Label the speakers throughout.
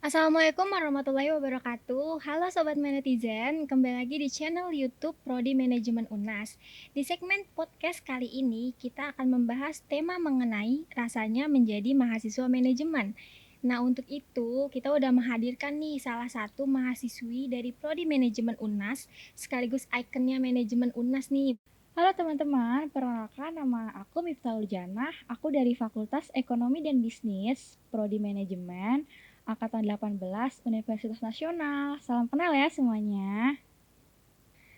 Speaker 1: Assalamualaikum warahmatullahi wabarakatuh. Halo Sobat Netizen, kembali lagi di channel YouTube Prodi Manajemen UNAS. Di segmen podcast kali ini, kita akan membahas tema mengenai rasanya menjadi mahasiswa manajemen. Nah, untuk itu kita udah menghadirkan nih salah satu mahasiswi dari Prodi Manajemen UNAS, sekaligus ikonnya manajemen UNAS nih.
Speaker 2: Halo teman-teman, perkenalkan nama aku Miftahul Janah. Aku dari Fakultas Ekonomi dan Bisnis, Prodi Manajemen, Angkatan 18, Universitas Nasional. Salam kenal ya semuanya.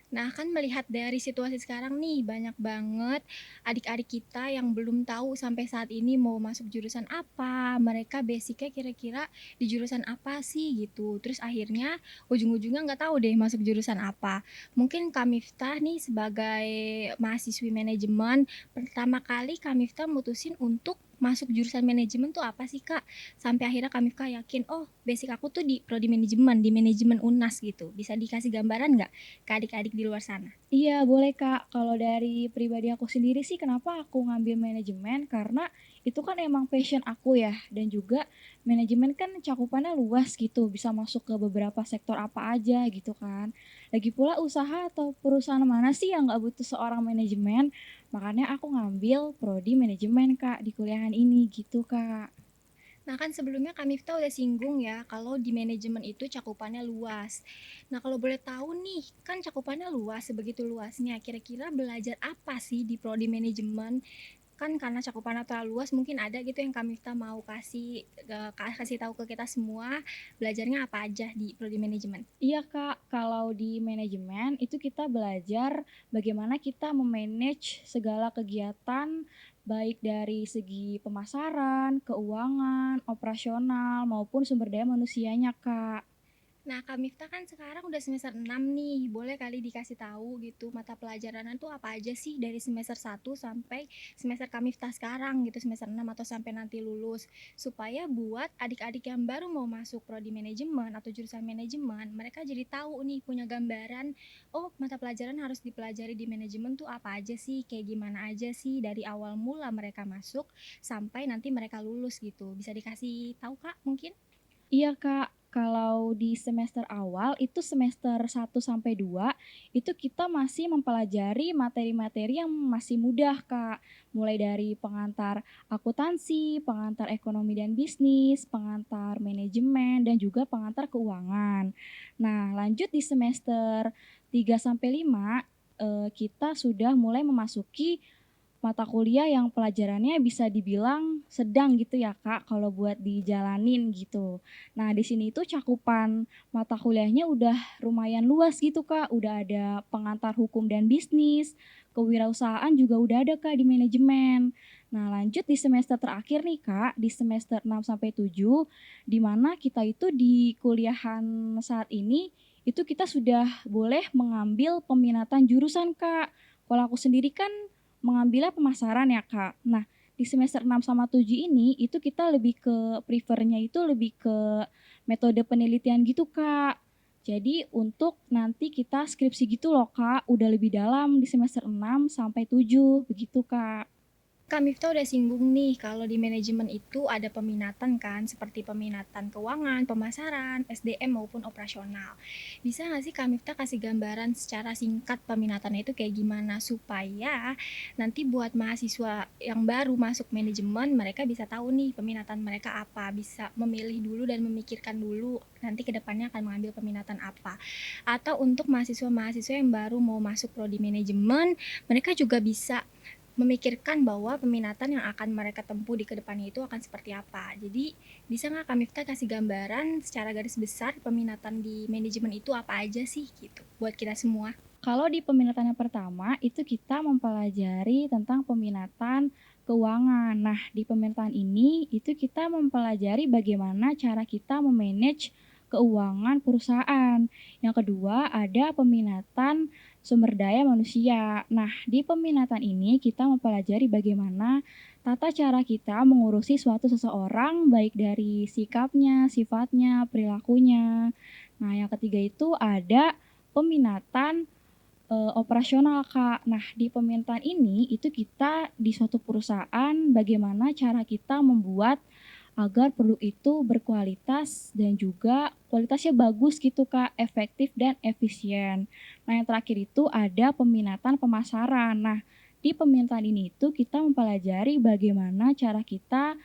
Speaker 1: Nah, kan melihat dari situasi sekarang nih, banyak banget adik-adik kita yang belum tahu sampai saat ini mau masuk jurusan apa, mereka basicnya kira-kira di jurusan apa sih gitu. Terus akhirnya ujung-ujungnya nggak tahu deh masuk jurusan apa. Mungkin Kak Miftah nih sebagai mahasiswi manajemen, pertama kali Kak Miftah mutusin untuk masuk jurusan manajemen tuh apa sih Kak? Sampai akhirnya Kak Miftah yakin, oh basic aku tuh di prodi manajemen, di manajemen UNAS gitu. Bisa dikasih gambaran nggak ke adik-adik di luar sana?
Speaker 2: Iya, boleh Kak. Kalau dari pribadi aku sendiri sih kenapa aku ngambil manajemen? Karena itu kan emang passion aku ya. Dan juga manajemen kan cakupannya luas gitu. Bisa masuk ke beberapa sektor apa aja gitu kan. Lagi pula usaha atau perusahaan mana sih yang nggak butuh seorang manajemen? Makanya aku ngambil prodi manajemen Kak di kuliahan ini gitu Kak.
Speaker 1: Nah, kan sebelumnya Kak Miftah udah singgung ya, kalau di manajemen itu cakupannya luas. Nah, kalau boleh tahu nih, kan cakupannya luas, sebegitu luasnya. Kira-kira belajar apa sih di prodi manajemen? Kan karena cakupannya terlalu luas, mungkin ada gitu yang Kak Miftah mau kasih tahu ke kita semua, belajarnya apa aja di prodi manajemen.
Speaker 2: Iya Kak, kalau di manajemen itu kita belajar bagaimana kita memanage segala kegiatan baik dari segi pemasaran, keuangan, operasional maupun sumber daya manusianya Kak.
Speaker 1: Nah, Kak Miftah kan sekarang udah semester 6 nih. Boleh kali dikasih tahu gitu mata pelajaran itu apa aja sih dari semester 1 sampai semester Kak Miftah sekarang gitu, semester 6 atau sampai nanti lulus. Supaya buat adik-adik yang baru mau masuk prodi manajemen atau jurusan manajemen, mereka jadi tahu nih punya gambaran, oh mata pelajaran harus dipelajari di manajemen tuh apa aja sih, kayak gimana aja sih dari awal mula mereka masuk sampai nanti mereka lulus gitu. Bisa dikasih tahu Kak mungkin?
Speaker 2: Iya Kak, kalau di semester awal itu semester 1 sampai 2 itu kita masih mempelajari materi-materi yang masih mudah Kak. Mulai dari pengantar akuntansi, pengantar ekonomi dan bisnis, pengantar manajemen dan juga pengantar keuangan. Nah, lanjut di semester 3 sampai 5 kita sudah mulai memasuki mata kuliah yang pelajarannya bisa dibilang sedang gitu ya Kak, kalau buat dijalanin gitu. Nah, di sini itu cakupan mata kuliahnya udah lumayan luas gitu Kak, udah ada pengantar hukum dan bisnis, kewirausahaan juga udah ada Kak di manajemen. Nah, lanjut di semester terakhir nih Kak, di semester 6 sampai 7 di mana kita itu di kuliahan saat ini itu kita sudah boleh mengambil peminatan jurusan Kak. Kalau aku sendiri kan mengambilnya pemasaran ya Kak. Nah, di semester 6 sama 7 ini itu kita lebih ke prefernya itu lebih ke metode penelitian gitu Kak. Jadi untuk nanti kita skripsi gitu loh Kak, udah lebih dalam di semester 6 sampai 7 begitu Kak.
Speaker 1: Kak Miftah udah singgung nih kalau di manajemen itu ada peminatan kan, seperti peminatan keuangan, pemasaran, SDM maupun operasional. Bisa nggak sih Kak Miftah kasih gambaran secara singkat peminatannya itu kayak gimana supaya nanti buat mahasiswa yang baru masuk manajemen mereka bisa tahu nih peminatan mereka apa, bisa memilih dulu dan memikirkan dulu nanti kedepannya akan mengambil peminatan apa. Atau untuk mahasiswa-mahasiswa yang baru mau masuk prodi manajemen, mereka juga bisa memikirkan bahwa peminatan yang akan mereka tempuh di kedepannya itu akan seperti apa. Jadi bisa nggak Kak Miftah kasih gambaran secara garis besar peminatan di manajemen itu apa aja sih gitu buat kita semua?
Speaker 2: Kalau di peminatan yang pertama itu kita mempelajari tentang peminatan keuangan. Nah, di peminatan ini itu kita mempelajari bagaimana cara kita memanage keuangan perusahaan. Yang kedua, ada peminatan sumber daya manusia. Nah, di peminatan ini kita mempelajari bagaimana tata cara kita mengurusi suatu seseorang baik dari sikapnya, sifatnya, perilakunya. Nah, yang ketiga itu ada peminatan operasional, Kak. Nah, di pemerintahan ini, itu kita di suatu perusahaan bagaimana cara kita membuat agar produk itu berkualitas dan juga kualitasnya bagus gitu Kak, efektif dan efisien. Nah yang terakhir itu ada peminatan pemasaran. Nah di peminatan ini itu kita mempelajari bagaimana cara kita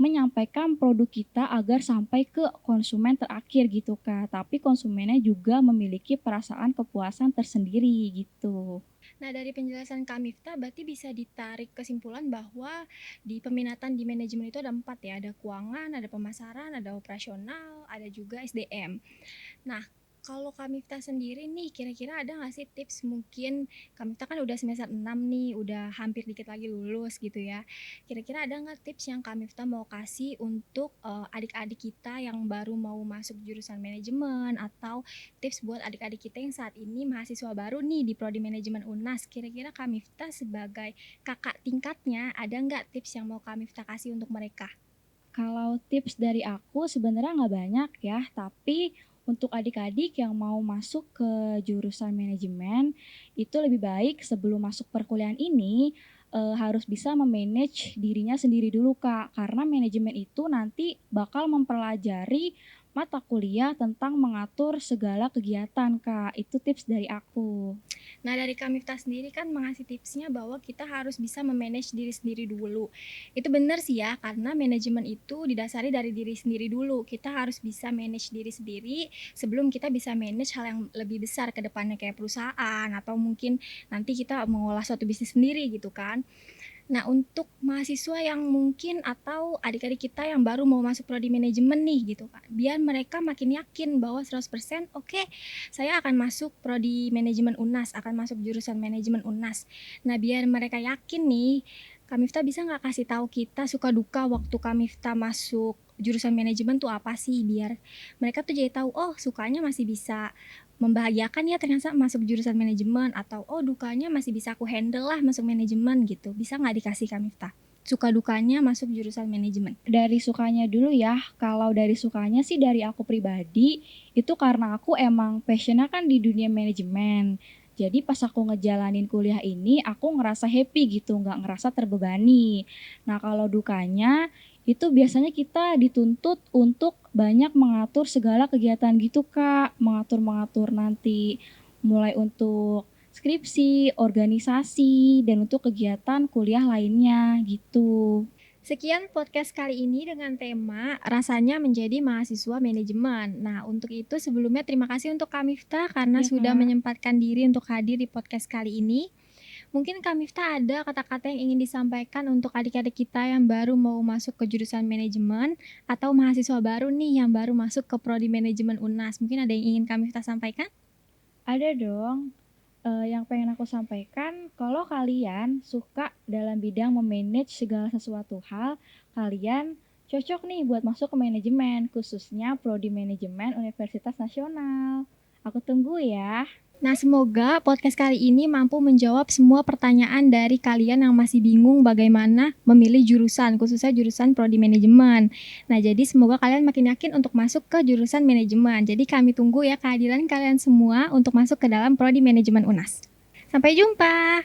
Speaker 2: menyampaikan produk kita agar sampai ke konsumen terakhir gitu Kak, tapi konsumennya juga memiliki perasaan kepuasan tersendiri gitu.
Speaker 1: Nah, dari penjelasan Kak Miftah berarti bisa ditarik kesimpulan bahwa di peminatan di manajemen itu ada 4 ya, ada keuangan, ada pemasaran, ada operasional, ada juga SDM. Nah, kalau Kak Miftah sendiri nih, kira-kira ada nggak sih tips mungkin Kak Miftah kan udah semester 6 nih, udah hampir dikit lagi lulus gitu ya. Kira-kira ada nggak tips yang Kak Miftah mau kasih untuk adik-adik kita yang baru mau masuk jurusan manajemen atau tips buat adik-adik kita yang saat ini mahasiswa baru nih di Prodi Manajemen UNAS. Kira-kira Kak Miftah sebagai kakak tingkatnya ada nggak tips yang mau Kak Miftah kasih untuk mereka?
Speaker 2: Kalau tips dari aku sebenarnya nggak banyak ya, tapi untuk adik-adik yang mau masuk ke jurusan manajemen, itu lebih baik sebelum masuk perkuliahan ini, harus bisa me-manage dirinya sendiri dulu Kak, karena manajemen itu nanti bakal mempelajari mata kuliah tentang mengatur segala kegiatan Kak, itu tips dari aku.
Speaker 1: Nah, dari Kak Miftah sendiri kan mengasih tipsnya bahwa kita harus bisa memanage diri sendiri dulu. Itu benar sih ya, karena manajemen itu didasari dari diri sendiri dulu. Kita harus bisa manage diri sendiri sebelum kita bisa manage hal yang lebih besar ke depannya kayak perusahaan atau mungkin nanti kita mengolah suatu bisnis sendiri gitu kan. Nah, untuk mahasiswa yang mungkin atau adik-adik kita yang baru mau masuk prodi manajemen nih gitu kan, biar mereka makin yakin bahwa 100% oke, saya akan masuk prodi manajemen UNAS, akan masuk jurusan manajemen UNAS. Nah, biar mereka yakin nih, Kak Miftah bisa nggak kasih tahu kita suka duka waktu Kak Miftah masuk jurusan manajemen tuh apa sih, biar mereka tuh jadi tahu oh sukanya masih bisa membahagiakan ya ternyata masuk jurusan manajemen atau oh dukanya masih bisa aku handle lah masuk manajemen gitu. Bisa nggak dikasih Kak Miftah? Suka dukanya masuk jurusan manajemen.
Speaker 2: Dari sukanya dulu ya, kalau dari sukanya sih dari aku pribadi, itu karena aku emang passion-nya kan di dunia manajemen. Jadi pas aku ngejalanin kuliah ini, aku ngerasa happy gitu, nggak ngerasa terbebani. Nah kalau dukanya, itu biasanya kita dituntut untuk banyak mengatur segala kegiatan gitu Kak, mengatur-mengatur nanti mulai untuk skripsi, organisasi, dan untuk kegiatan kuliah lainnya gitu.
Speaker 1: Sekian podcast kali ini dengan tema rasanya menjadi mahasiswa manajemen. Nah, untuk itu sebelumnya terima kasih untuk Kak Miftah karena
Speaker 2: Iya
Speaker 1: sudah
Speaker 2: Kak.
Speaker 1: menyempatkan diri untuk hadir di podcast kali ini. Mungkin Kak Miftah ada kata-kata yang ingin disampaikan untuk adik-adik kita yang baru mau masuk ke jurusan manajemen atau mahasiswa baru nih yang baru masuk ke prodi manajemen UNAS. Mungkin ada yang ingin Kak Miftah sampaikan?
Speaker 2: Ada dong. Yang pengen aku sampaikan, kalau kalian suka dalam bidang memanage segala sesuatu hal, kalian cocok nih buat masuk ke manajemen, khususnya prodi manajemen Universitas Nasional. Aku tunggu ya.
Speaker 1: Nah, semoga podcast kali ini mampu menjawab semua pertanyaan dari kalian yang masih bingung bagaimana memilih jurusan, khususnya jurusan prodi manajemen. Nah, jadi semoga kalian makin yakin untuk masuk ke jurusan manajemen. Jadi kami tunggu ya kehadiran kalian semua untuk masuk ke dalam prodi manajemen UNAS. Sampai jumpa.